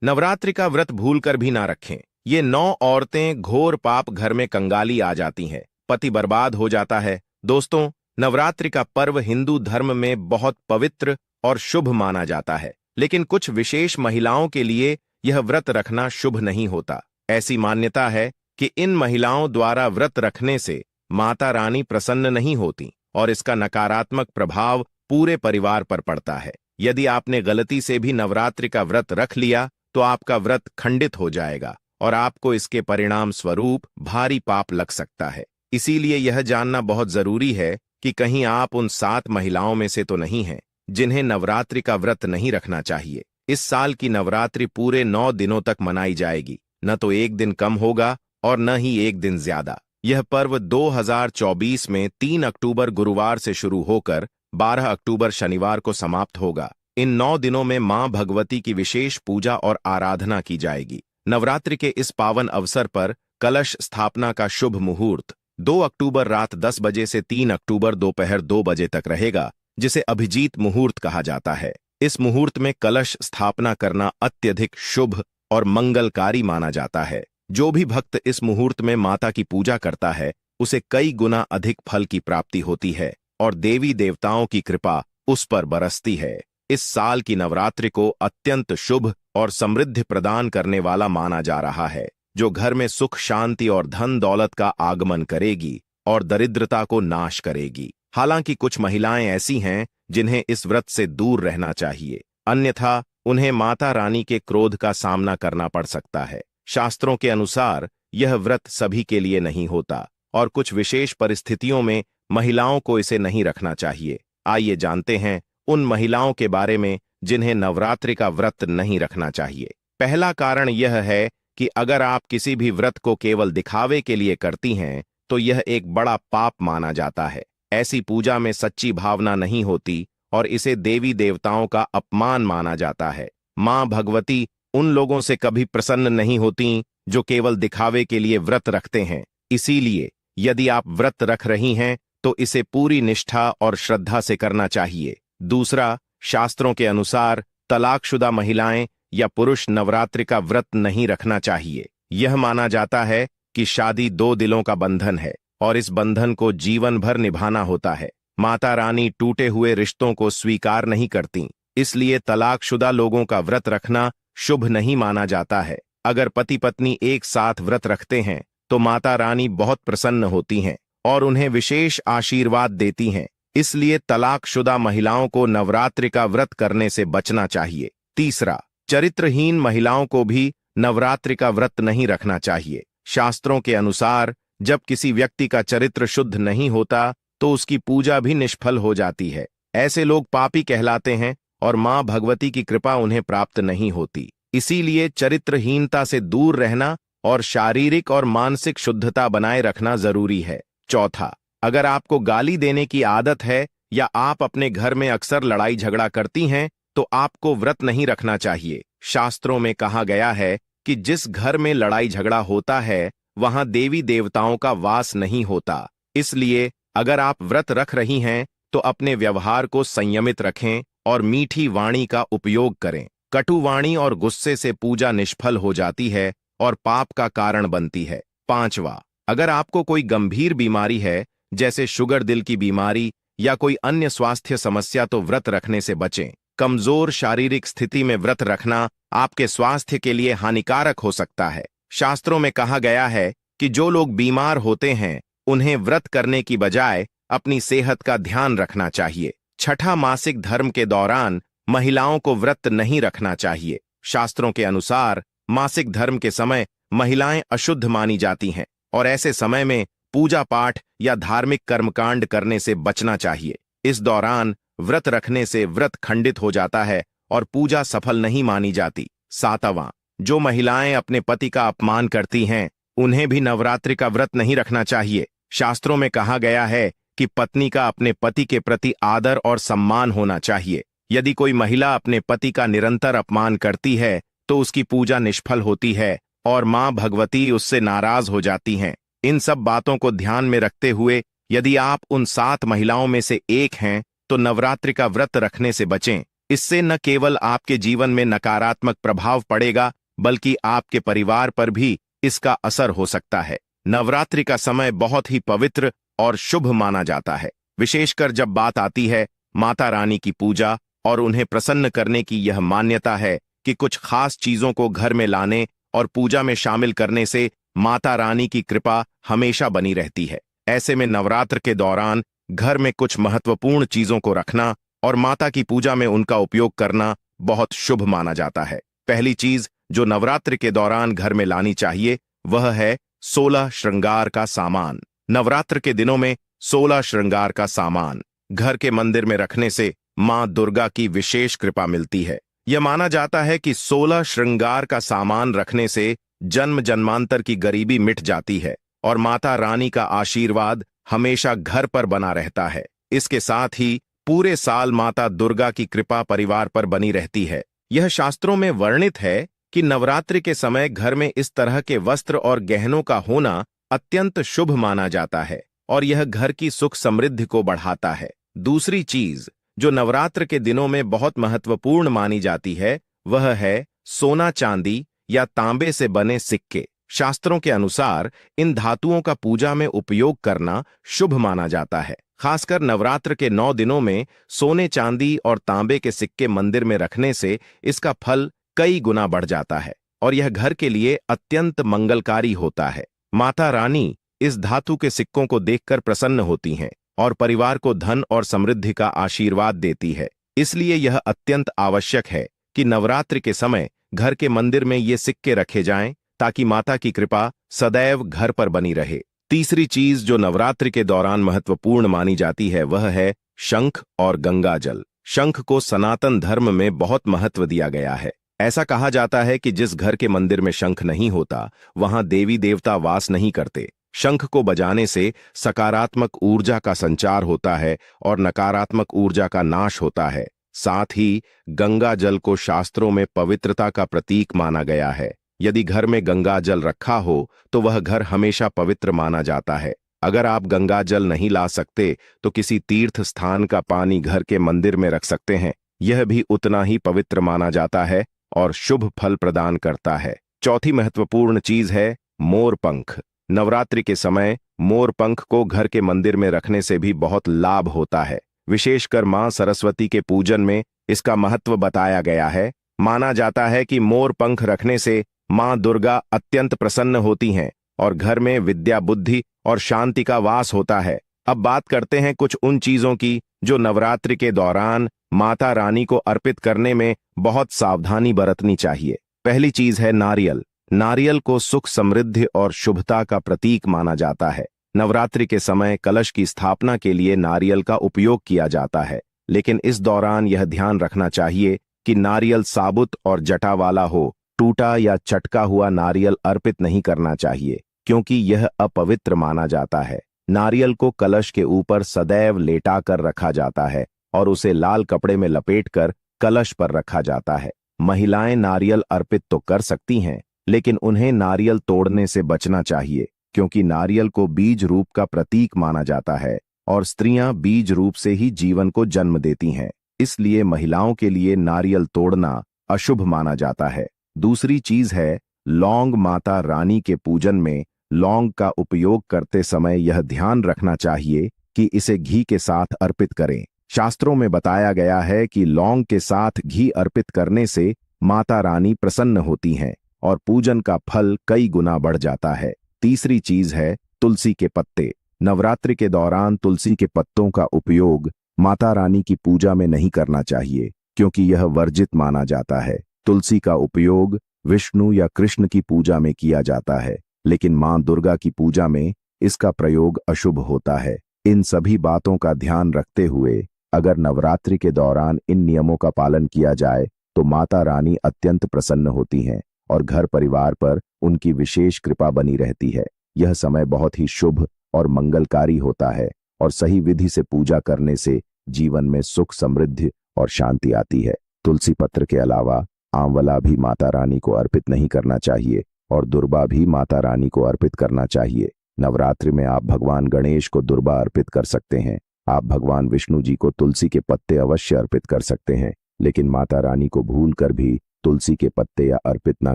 नवरात्रि का व्रत भूलकर भी ना रखें। ये 9 औरतें घोर पाप घर में कंगाली आ जाती हैं, पति बर्बाद हो जाता है। दोस्तों, नवरात्रि का पर्व हिंदू धर्म में बहुत पवित्र और शुभ माना जाता है, लेकिन कुछ विशेष महिलाओं के लिए यह व्रत रखना शुभ नहीं होता। ऐसी मान्यता है कि इन महिलाओं द्वारा व्रत रखने से माता रानी प्रसन्न नहीं होती और इसका नकारात्मक प्रभाव पूरे परिवार पर पड़ता है। यदि आपने गलती से भी नवरात्रि का व्रत रख लिया तो आपका व्रत खंडित हो जाएगा और आपको इसके परिणाम स्वरूप भारी पाप लग सकता है। इसीलिए यह जानना बहुत जरूरी है कि कहीं आप उन 7 महिलाओं में से तो नहीं हैं जिन्हें नवरात्रि का व्रत नहीं रखना चाहिए। इस साल की नवरात्रि पूरे 9 दिनों तक मनाई जाएगी, न तो एक दिन कम होगा और न ही एक दिन ज्यादा। यह पर्व 2024 में 3 अक्टूबर गुरुवार से शुरू होकर 12 अक्टूबर शनिवार को समाप्त होगा। इन 9 दिनों में मां भगवती की विशेष पूजा और आराधना की जाएगी। नवरात्रि के इस पावन अवसर पर कलश स्थापना का शुभ मुहूर्त 2 अक्टूबर रात 10 बजे से 3 अक्टूबर दोपहर 2 बजे तक रहेगा, जिसे अभिजीत मुहूर्त कहा जाता है। इस मुहूर्त में कलश स्थापना करना अत्यधिक शुभ और मंगलकारी माना जाता है। जो भी भक्त इस मुहूर्त में माता की पूजा करता है, उसे कई गुना अधिक फल की प्राप्ति होती है और देवी देवताओं की कृपा उस पर बरसती है। इस साल की नवरात्रि को अत्यंत शुभ और समृद्धि प्रदान करने वाला माना जा रहा है, जो घर में सुख शांति और धन दौलत का आगमन करेगी और दरिद्रता को नाश करेगी। हालांकि कुछ महिलाएं ऐसी हैं जिन्हें इस व्रत से दूर रहना चाहिए, अन्यथा उन्हें माता रानी के क्रोध का सामना करना पड़ सकता है। शास्त्रों के अनुसार यह व्रत सभी के लिए नहीं होता और कुछ विशेष परिस्थितियों में महिलाओं को इसे नहीं रखना चाहिए। आइए जानते हैं उन महिलाओं के बारे में जिन्हें नवरात्रि का व्रत नहीं रखना चाहिए। पहला कारण यह है कि अगर आप किसी भी व्रत को केवल दिखावे के लिए करती हैं, तो यह एक बड़ा पाप माना जाता है। ऐसी पूजा में सच्ची भावना नहीं होती और इसे देवी देवताओं का अपमान माना जाता है। मां भगवती उन लोगों से कभी प्रसन्न नहीं होती जो केवल दिखावे के लिए व्रत रखते हैं। इसीलिए यदि आप व्रत रख रही हैं तो इसे पूरी निष्ठा और श्रद्धा से करना चाहिए। दूसरा, शास्त्रों के अनुसार तलाकशुदा महिलाएं या पुरुष नवरात्रि का व्रत नहीं रखना चाहिए। यह माना जाता है कि शादी 2 दिलों का बंधन है और इस बंधन को जीवन भर निभाना होता है। माता रानी टूटे हुए रिश्तों को स्वीकार नहीं करती, इसलिए तलाकशुदा लोगों का व्रत रखना शुभ नहीं माना जाता है। अगर पति पत्नी एक साथ व्रत रखते हैं तो माता रानी बहुत प्रसन्न होती हैं और उन्हें विशेष आशीर्वाद देती हैं। इसलिए तलाकशुदा महिलाओं को नवरात्रि का व्रत करने से बचना चाहिए। तीसरा, चरित्रहीन महिलाओं को भी नवरात्रि का व्रत नहीं रखना चाहिए। शास्त्रों के अनुसार जब किसी व्यक्ति का चरित्र शुद्ध नहीं होता तो उसकी पूजा भी निष्फल हो जाती है। ऐसे लोग पापी कहलाते हैं और मां भगवती की कृपा उन्हें प्राप्त नहीं होती। इसीलिए चरित्रहीनता से दूर रहना और शारीरिक और मानसिक शुद्धता बनाए रखना जरूरी है। चौथा, अगर आपको गाली देने की आदत है या आप अपने घर में अक्सर लड़ाई झगड़ा करती हैं तो आपको व्रत नहीं रखना चाहिए। शास्त्रों में कहा गया है कि जिस घर में लड़ाई झगड़ा होता है वहां देवी देवताओं का वास नहीं होता। इसलिए अगर आप व्रत रख रही हैं तो अपने व्यवहार को संयमित रखें और मीठी वाणी का उपयोग करें। कटु वाणी और गुस्से से पूजा निष्फल हो जाती है और पाप का कारण बनती है। पांचवा, अगर आपको कोई गंभीर बीमारी है जैसे शुगर, दिल की बीमारी या कोई अन्य स्वास्थ्य समस्या तो व्रत रखने से बचें। कमजोर शारीरिक स्थिति में व्रत रखना आपके स्वास्थ्य के लिए हानिकारक हो सकता है। शास्त्रों में कहा गया है कि जो लोग बीमार होते हैं उन्हें व्रत करने की बजाय अपनी सेहत का ध्यान रखना चाहिए। छठा, मासिक धर्म के दौरान महिलाओं को व्रत नहीं रखना चाहिए। शास्त्रों के अनुसार मासिक धर्म के समय महिलाएं अशुद्ध मानी जाती हैं और ऐसे समय में पूजा पाठ या धार्मिक कर्मकांड करने से बचना चाहिए। इस दौरान व्रत रखने से व्रत खंडित हो जाता है और पूजा सफल नहीं मानी जाती। सातवां, जो महिलाएं अपने पति का अपमान करती हैं उन्हें भी नवरात्रि का व्रत नहीं रखना चाहिए। शास्त्रों में कहा गया है कि पत्नी का अपने पति के प्रति आदर और सम्मान होना चाहिए। यदि कोई महिला अपने पति का निरंतर अपमान करती है तो उसकी पूजा निष्फल होती है और मां भगवती उससे नाराज हो जाती हैं। इन सब बातों को ध्यान में रखते हुए यदि आप उन 7 महिलाओं में से एक हैं तो नवरात्रि का व्रत रखने से बचें। इससे न केवल आपके जीवन में नकारात्मक प्रभाव पड़ेगा, बल्कि आपके परिवार पर भी इसका असर हो सकता है। नवरात्रि का समय बहुत ही पवित्र और शुभ माना जाता है, विशेषकर जब बात आती है माता रानी की पूजा और उन्हें प्रसन्न करने की। यह मान्यता है कि कुछ खास चीजों को घर में लाने और पूजा में शामिल करने से माता रानी की कृपा हमेशा बनी रहती है। ऐसे में नवरात्र के दौरान घर में कुछ महत्वपूर्ण चीजों को रखना और माता की पूजा में उनका उपयोग करना बहुत शुभ माना जाता है। पहली चीज जो नवरात्र के दौरान घर में लानी चाहिए वह है 16 श्रृंगार का सामान। नवरात्र के दिनों में 16 श्रृंगार का सामान घर के मंदिर में रखने से मां दुर्गा की विशेष कृपा मिलती है। यह माना जाता है कि 16 श्रृंगार का सामान रखने से जन्म जन्मांतर की गरीबी मिट जाती है और माता रानी का आशीर्वाद हमेशा घर पर बना रहता है। इसके साथ ही पूरे साल माता दुर्गा की कृपा परिवार पर बनी रहती है। यह शास्त्रों में वर्णित है कि नवरात्रि के समय घर में इस तरह के वस्त्र और गहनों का होना अत्यंत शुभ माना जाता है और यह घर की सुख समृद्धि को बढ़ाता है। दूसरी चीज जो नवरात्र के दिनों में बहुत महत्वपूर्ण मानी जाती है वह है सोना, चांदी या तांबे से बने सिक्के। शास्त्रों के अनुसार इन धातुओं का पूजा में उपयोग करना शुभ माना जाता है। खासकर नवरात्र के 9 दिनों में सोने, चांदी और तांबे के सिक्के मंदिर में रखने से इसका फल कई गुना बढ़ जाता है और यह घर के लिए अत्यंत मंगलकारी होता है। माता रानी इस धातु के सिक्कों को देखकर प्रसन्न होती हैं और परिवार को धन और समृद्धि का आशीर्वाद देती है। इसलिए यह अत्यंत आवश्यक है कि नवरात्रि के समय घर के मंदिर में ये सिक्के रखे जाएं ताकि माता की कृपा सदैव घर पर बनी रहे। तीसरी चीज जो नवरात्रि के दौरान महत्वपूर्ण मानी जाती है वह है शंख और गंगा जल। शंख को सनातन धर्म में बहुत महत्व दिया गया है। ऐसा कहा जाता है कि जिस घर के मंदिर में शंख नहीं होता वहां देवी देवता वास नहीं करते। शंख को बजाने से सकारात्मक ऊर्जा का संचार होता है और नकारात्मक ऊर्जा का नाश होता है। साथ ही गंगा जल को शास्त्रों में पवित्रता का प्रतीक माना गया है। यदि घर में गंगा जल रखा हो तो वह घर हमेशा पवित्र माना जाता है। अगर आप गंगा जल नहीं ला सकते तो किसी तीर्थ स्थान का पानी घर के मंदिर में रख सकते हैं। यह भी उतना ही पवित्र माना जाता है और शुभ फल प्रदान करता है। चौथी महत्वपूर्ण चीज है मोर पंख। नवरात्रि के समय मोर पंख को घर के मंदिर में रखने से भी बहुत लाभ होता है। विशेषकर मां सरस्वती के पूजन में इसका महत्व बताया गया है। माना जाता है कि मोर पंख रखने से मां दुर्गा अत्यंत प्रसन्न होती हैं और घर में विद्या, बुद्धि और शांति का वास होता है। अब बात करते हैं कुछ उन चीजों की जो नवरात्रि के दौरान माता रानी को अर्पित करने में बहुत सावधानी बरतनी चाहिए। पहली चीज है नारियल। नारियल को सुख, समृद्धि और शुभता का प्रतीक माना जाता है। नवरात्रि के समय कलश की स्थापना के लिए नारियल का उपयोग किया जाता है, लेकिन इस दौरान यह ध्यान रखना चाहिए कि नारियल साबुत और जटा वाला हो। टूटा या चटका हुआ नारियल अर्पित नहीं करना चाहिए क्योंकि यह अपवित्र माना जाता है। नारियल को कलश के ऊपर सदैव लेटा कर रखा जाता है और उसे लाल कपड़े में लपेटकर कलश पर रखा जाता है। महिलाएं नारियल अर्पित तो कर सकती हैं, लेकिन उन्हें नारियल तोड़ने से बचना चाहिए क्योंकि नारियल को बीज रूप का प्रतीक माना जाता है और स्त्रियां बीज रूप से ही जीवन को जन्म देती हैं। इसलिए महिलाओं के लिए नारियल तोड़ना अशुभ माना जाता है। दूसरी चीज है लौंग। माता रानी के पूजन में लौंग का उपयोग करते समय यह ध्यान रखना चाहिए कि इसे घी के साथ अर्पित करें। शास्त्रों में बताया गया है कि लौंग के साथ घी अर्पित करने से माता रानी प्रसन्न होती हैं और पूजन का फल कई गुना बढ़ जाता है। तीसरी चीज है तुलसी के पत्ते। नवरात्रि के दौरान तुलसी के पत्तों का उपयोग माता रानी की पूजा में नहीं करना चाहिए क्योंकि यह वर्जित माना जाता है। तुलसी का उपयोग विष्णु या कृष्ण की पूजा में किया जाता है, लेकिन मां दुर्गा की पूजा में इसका प्रयोग अशुभ होता है। इन सभी बातों का ध्यान रखते हुए अगर नवरात्रि के दौरान इन नियमों का पालन किया जाए तो माता रानी अत्यंत प्रसन्न होती हैं और घर परिवार पर उनकी विशेष कृपा बनी रहती है। यह समय बहुत ही शुभ और मंगलकारी होता है और सही विधि से पूजा करने से जीवन में सुख, समृद्धि और शांति आती है। तुलसी पत्र के अलावा आंवला भी माता रानी को अर्पित नहीं करना चाहिए और दुर्बा भी माता रानी को अर्पित करना चाहिए। नवरात्रि में आप भगवान गणेश को दुर्बा अर्पित कर सकते हैं। आप भगवान विष्णु जी को तुलसी के पत्ते अवश्य अर्पित कर सकते हैं। लेकिन माता रानी को भूल कर भी तुलसी के पत्ते या अर्पित ना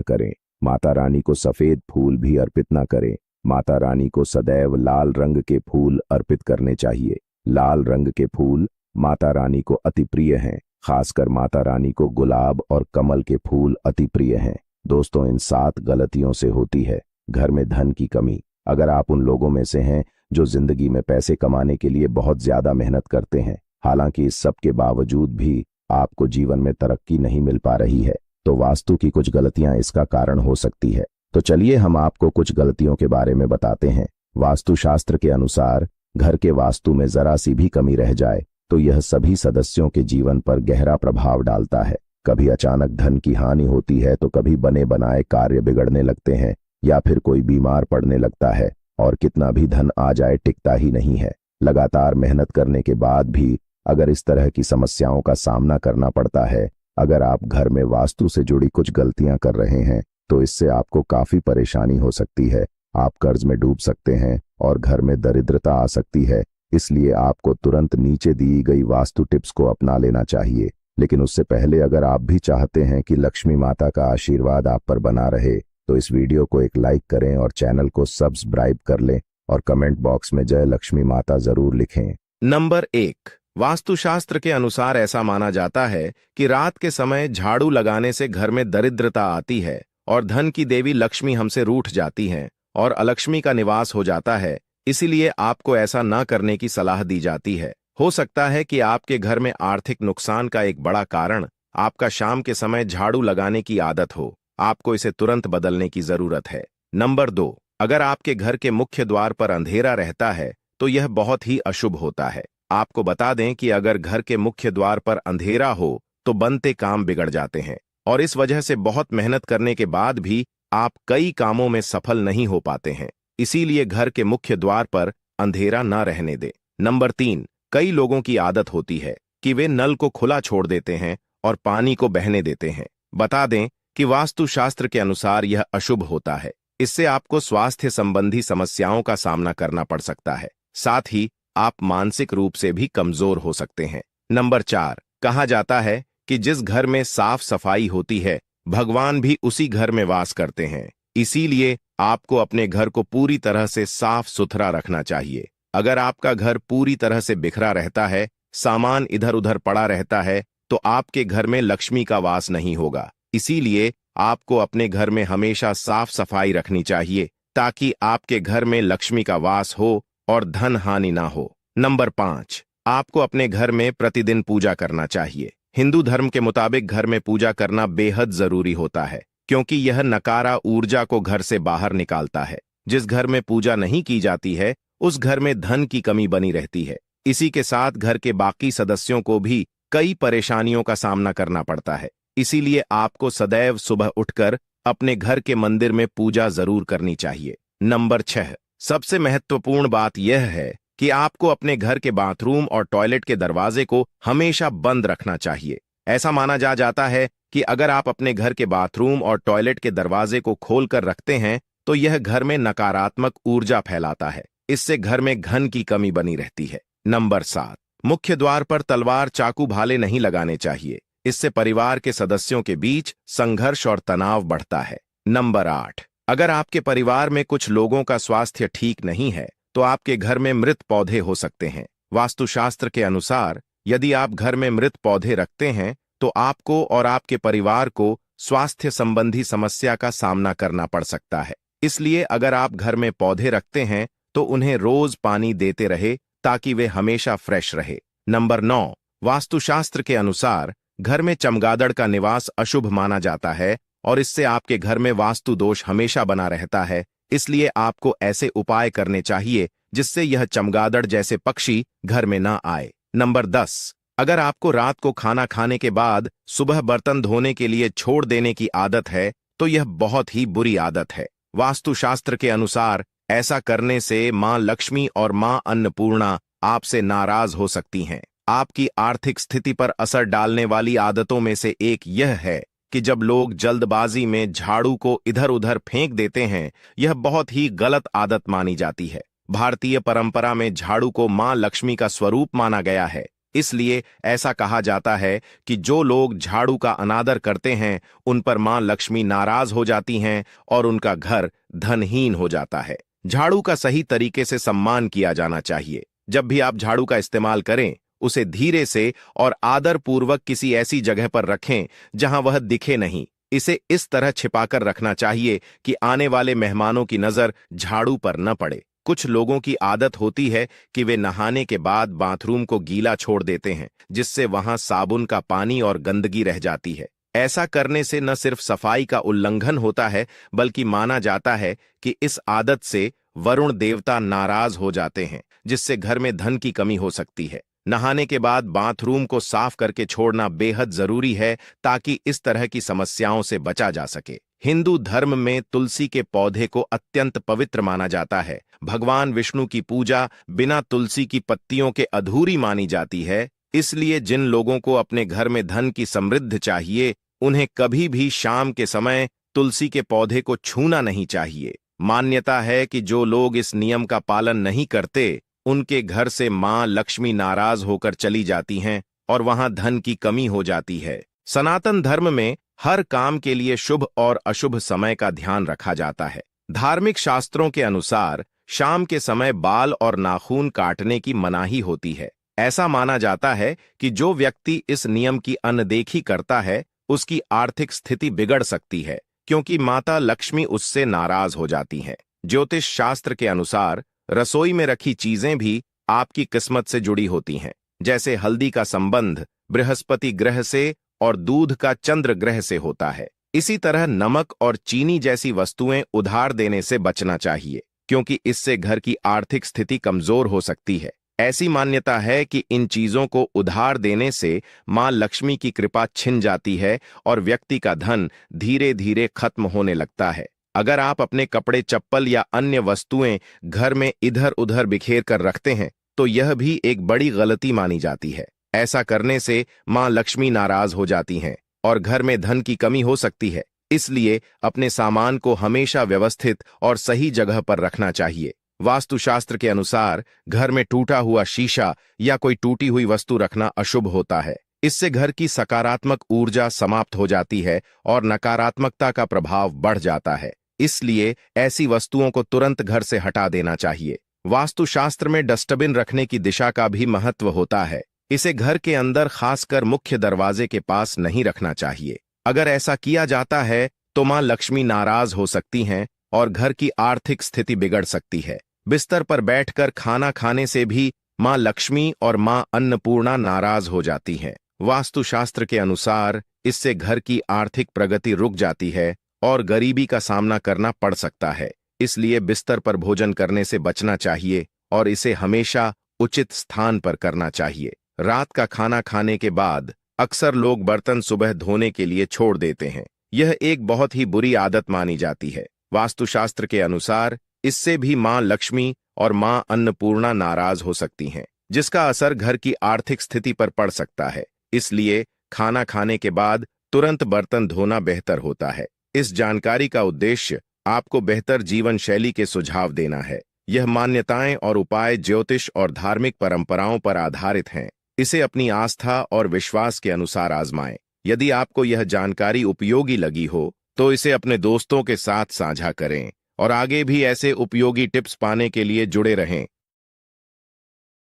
करें। माता रानी को सफेद फूल भी अर्पित ना करें। माता रानी को सदैव लाल रंग के फूल अर्पित करने चाहिए। लाल रंग के फूल माता रानी को अति प्रिय हैं। खासकर माता रानी को गुलाब और कमल के फूल अति प्रिय हैं। दोस्तों, इन 7 गलतियों से होती है घर में धन की कमी। अगर आप उन लोगों में से हैं जो जिंदगी में पैसे कमाने के लिए बहुत ज्यादा मेहनत करते हैं, हालांकि इस सब के बावजूद भी आपको जीवन में तरक्की नहीं मिल पा रही है, तो वास्तु की कुछ गलतियां इसका कारण हो सकती है। तो चलिए हम आपको कुछ गलतियों के बारे में बताते हैं। वास्तुशास्त्र के अनुसार घर के वास्तु में जरा सी भी कमी रह जाए तो यह सभी सदस्यों के जीवन पर गहरा प्रभाव डालता है। कभी अचानक धन की हानि होती है, तो कभी बने बनाए कार्य बिगड़ने लगते हैं, या फिर कोई बीमार पड़ने लगता है, और कितना भी धन आ जाए टिकता ही नहीं है। लगातार मेहनत करने के बाद भी अगर इस तरह की समस्याओं का सामना करना पड़ता है, अगर आप घर में वास्तु से जुड़ी कुछ गलतियां कर रहे हैं, तो इससे आपको काफी परेशानी हो सकती है। आप कर्ज में डूब सकते हैं और घर में दरिद्रता आ सकती है। इसलिए आपको तुरंत नीचे दी गई वास्तु टिप्स को अपना लेना चाहिए। लेकिन उससे पहले अगर आप भी चाहते हैं कि लक्ष्मी माता का आशीर्वाद आप पर बना रहे, तो इस वीडियो को एक लाइक करें और चैनल को सब्सक्राइब कर लें और कमेंट बॉक्स में जय लक्ष्मी माता जरूर लिखें। नंबर 1, वास्तुशास्त्र के अनुसार ऐसा माना जाता है कि रात के समय झाड़ू लगाने से घर में दरिद्रता आती है और धन की देवी लक्ष्मी हमसे रूठ जाती हैं और अलक्ष्मी का निवास हो जाता है। इसीलिए आपको ऐसा न करने की सलाह दी जाती है। हो सकता है कि आपके घर में आर्थिक नुकसान का एक बड़ा कारण आपका शाम के समय झाड़ू लगाने की आदत हो। आपको इसे तुरंत बदलने की जरूरत है। नंबर 2, अगर आपके घर के मुख्य द्वार पर अंधेरा रहता है तो यह बहुत ही अशुभ होता है। आपको बता दें कि अगर घर के मुख्य द्वार पर अंधेरा हो तो बनते काम बिगड़ जाते हैं और इस वजह से बहुत मेहनत करने के बाद भी आप कई कामों में सफल नहीं हो पाते हैं। इसीलिए घर के मुख्य द्वार पर अंधेरा न रहने दें। नंबर 3, कई लोगों की आदत होती है कि वे नल को खुला छोड़ देते हैं और पानी को बहने देते हैं। बता दें कि वास्तुशास्त्र के अनुसार यह अशुभ होता है। इससे आपको स्वास्थ्य संबंधी समस्याओं का सामना करना पड़ सकता है। साथ ही आप मानसिक रूप से भी कमजोर हो सकते हैं। नंबर 4, कहा जाता है कि जिस घर में साफ सफाई होती है, भगवान भी उसी घर में वास करते हैं। इसीलिए आपको अपने घर को पूरी तरह से साफ सुथरा रखना चाहिए। अगर आपका घर पूरी तरह से बिखरा रहता है, सामान इधर उधर पड़ा रहता है, तो आपके घर में लक्ष्मी का वास नहीं होगा। इसीलिए आपको अपने घर में हमेशा साफ सफाई रखनी चाहिए ताकि आपके घर में लक्ष्मी का वास हो और धन हानि ना हो। नंबर 5, आपको अपने घर में प्रतिदिन पूजा करना चाहिए। हिंदू धर्म के मुताबिक घर में पूजा करना बेहद जरूरी होता है, क्योंकि यह नकारा ऊर्जा को घर से बाहर निकालता है। जिस घर में पूजा नहीं की जाती है, उस घर में धन की कमी बनी रहती है। इसी के साथ घर के बाकी सदस्यों को भी कई परेशानियों का सामना करना पड़ता है। इसीलिए आपको सदैव सुबह उठकर अपने घर के मंदिर में पूजा जरूर करनी चाहिए। नंबर 6, सबसे महत्वपूर्ण बात यह है कि आपको अपने घर के बाथरूम और टॉयलेट के दरवाजे को हमेशा बंद रखना चाहिए। ऐसा माना जाता है कि अगर आप अपने घर के बाथरूम और टॉयलेट के दरवाजे को खोलकर रखते हैं तो यह घर में नकारात्मक ऊर्जा फैलाता है। इससे घर में धन की कमी बनी रहती है। नंबर 7, मुख्य द्वार पर तलवार, चाकू, भाले नहीं लगाने चाहिए। इससे परिवार के सदस्यों के बीच संघर्ष और तनाव बढ़ता है। नंबर 8, अगर आपके परिवार में कुछ लोगों का स्वास्थ्य ठीक नहीं है तो आपके घर में मृत पौधे हो सकते हैं। वास्तुशास्त्र के अनुसार यदि आप घर में मृत पौधे रखते हैं तो आपको और आपके परिवार को स्वास्थ्य संबंधी समस्या का सामना करना पड़ सकता है। इसलिए अगर आप घर में पौधे रखते हैं तो उन्हें रोज पानी देते रहे ताकि वे हमेशा फ्रेश रहे। नंबर 9, वास्तुशास्त्र के अनुसार घर में चमगादड़ का निवास अशुभ माना जाता है और इससे आपके घर में वास्तु दोष हमेशा बना रहता है। इसलिए आपको ऐसे उपाय करने चाहिए जिससे यह चमगादड़ जैसे पक्षी घर में ना आए। नंबर 10, अगर आपको रात को खाना खाने के बाद सुबह बर्तन धोने के लिए छोड़ देने की आदत है तो यह बहुत ही बुरी आदत है। वास्तुशास्त्र के अनुसार ऐसा करने से मां लक्ष्मी और मां अन्नपूर्णा आपसे नाराज हो सकती हैं। आपकी आर्थिक स्थिति पर असर डालने वाली आदतों में से एक यह है कि जब लोग जल्दबाजी में झाड़ू को इधर उधर फेंक देते हैं। यह बहुत ही गलत आदत मानी जाती है। भारतीय परंपरा में झाड़ू को मां लक्ष्मी का स्वरूप माना गया है। इसलिए ऐसा कहा जाता है कि जो लोग झाड़ू का अनादर करते हैं उन पर मां लक्ष्मी नाराज हो जाती हैं और उनका घर धनहीन हो जाता है। झाड़ू का सही तरीके से सम्मान किया जाना चाहिए। जब भी आप झाड़ू का इस्तेमाल करें, उसे धीरे से और आदरपूर्वक किसी ऐसी जगह पर रखें जहां वह दिखे नहीं। इसे इस तरह छिपाकर रखना चाहिए कि आने वाले मेहमानों की नजर झाड़ू पर न पड़े। कुछ लोगों की आदत होती है कि वे नहाने के बाद बाथरूम को गीला छोड़ देते हैं, जिससे वहां साबुन का पानी और गंदगी रह जाती है। ऐसा करने से न सिर्फ सफाई का उल्लंघन होता है, बल्कि माना जाता है कि इस आदत से वरुण देवता नाराज हो जाते हैं, जिससे घर में धन की कमी हो सकती है। नहाने के बाद बाथरूम को साफ करके छोड़ना बेहद जरूरी है ताकि इस तरह की समस्याओं से बचा जा सके। हिंदू धर्म में तुलसी के पौधे को अत्यंत पवित्र माना जाता है। भगवान विष्णु की पूजा बिना तुलसी की पत्तियों के अधूरी मानी जाती है। इसलिए जिन लोगों को अपने घर में धन की समृद्धि चाहिए, उन्हें कभी भी शाम के समय तुलसी के पौधे को छूना नहीं चाहिए। मान्यता है कि जो लोग इस नियम का पालन नहीं करते, उनके घर से मां लक्ष्मी नाराज होकर चली जाती हैं और वहां धन की कमी हो जाती है। सनातन धर्म में हर काम के लिए शुभ और अशुभ समय का ध्यान रखा जाता है। धार्मिक शास्त्रों के अनुसार शाम के समय बाल और नाखून काटने की मनाही होती है। ऐसा माना जाता है कि जो व्यक्ति इस नियम की अनदेखी करता है, उसकी आर्थिक स्थिति बिगड़ सकती है, क्योंकि माता लक्ष्मी उससे नाराज हो जाती हैं। ज्योतिष शास्त्र के अनुसार रसोई में रखी चीजें भी आपकी किस्मत से जुड़ी होती हैं। जैसे हल्दी का संबंध बृहस्पति ग्रह से और दूध का चंद्र ग्रह से होता है। इसी तरह नमक और चीनी जैसी वस्तुएं उधार देने से बचना चाहिए, क्योंकि इससे घर की आर्थिक स्थिति कमजोर हो सकती है। ऐसी मान्यता है कि इन चीजों को उधार देने से मां लक्ष्मी की कृपा छिन जाती है और व्यक्ति का धन धीरे धीरे खत्म होने लगता है। अगर आप अपने कपड़े, चप्पल या अन्य वस्तुएं घर में इधर उधर बिखेर कर रखते हैं, तो यह भी एक बड़ी गलती मानी जाती है। ऐसा करने से मां लक्ष्मी नाराज हो जाती हैं और घर में धन की कमी हो सकती है। इसलिए अपने सामान को हमेशा व्यवस्थित और सही जगह पर रखना चाहिए। वास्तुशास्त्र के अनुसार घर में टूटा हुआ शीशा या कोई टूटी हुई वस्तु रखना अशुभ होता है। इससे घर की सकारात्मक ऊर्जा समाप्त हो जाती है और नकारात्मकता का प्रभाव बढ़ जाता है। इसलिए ऐसी वस्तुओं को तुरंत घर से हटा देना चाहिए। वास्तुशास्त्र में डस्टबिन रखने की दिशा का भी महत्व होता है। इसे घर के अंदर, खासकर मुख्य दरवाजे के पास नहीं रखना चाहिए। अगर ऐसा किया जाता है तो मां लक्ष्मी नाराज हो सकती हैं और घर की आर्थिक स्थिति बिगड़ सकती है। बिस्तर पर बैठकर खाना खाने से भी मां लक्ष्मी और मां अन्नपूर्णा नाराज हो जाती हैं। वास्तुशास्त्र के अनुसार इससे घर की आर्थिक प्रगति रुक जाती है और गरीबी का सामना करना पड़ सकता है। इसलिए बिस्तर पर भोजन करने से बचना चाहिए और इसे हमेशा उचित स्थान पर करना चाहिए। रात का खाना खाने के बाद अक्सर लोग बर्तन सुबह धोने के लिए छोड़ देते हैं। यह एक बहुत ही बुरी आदत मानी जाती है। वास्तुशास्त्र के अनुसार इससे भी मां लक्ष्मी और मां अन्नपूर्णा नाराज हो सकती हैं, जिसका असर घर की आर्थिक स्थिति पर पड़ सकता है। इसलिए खाना खाने के बाद तुरंत बर्तन धोना बेहतर होता है। इस जानकारी का उद्देश्य आपको बेहतर जीवन शैली के सुझाव देना है। यह मान्यताएं और उपाय ज्योतिष और धार्मिक परंपराओं पर आधारित हैं। इसे अपनी आस्था और विश्वास के अनुसार आजमाएं। यदि आपको यह जानकारी उपयोगी लगी हो तो इसे अपने दोस्तों के साथ साझा करें और आगे भी ऐसे उपयोगी टिप्स पाने के लिए जुड़े रहें।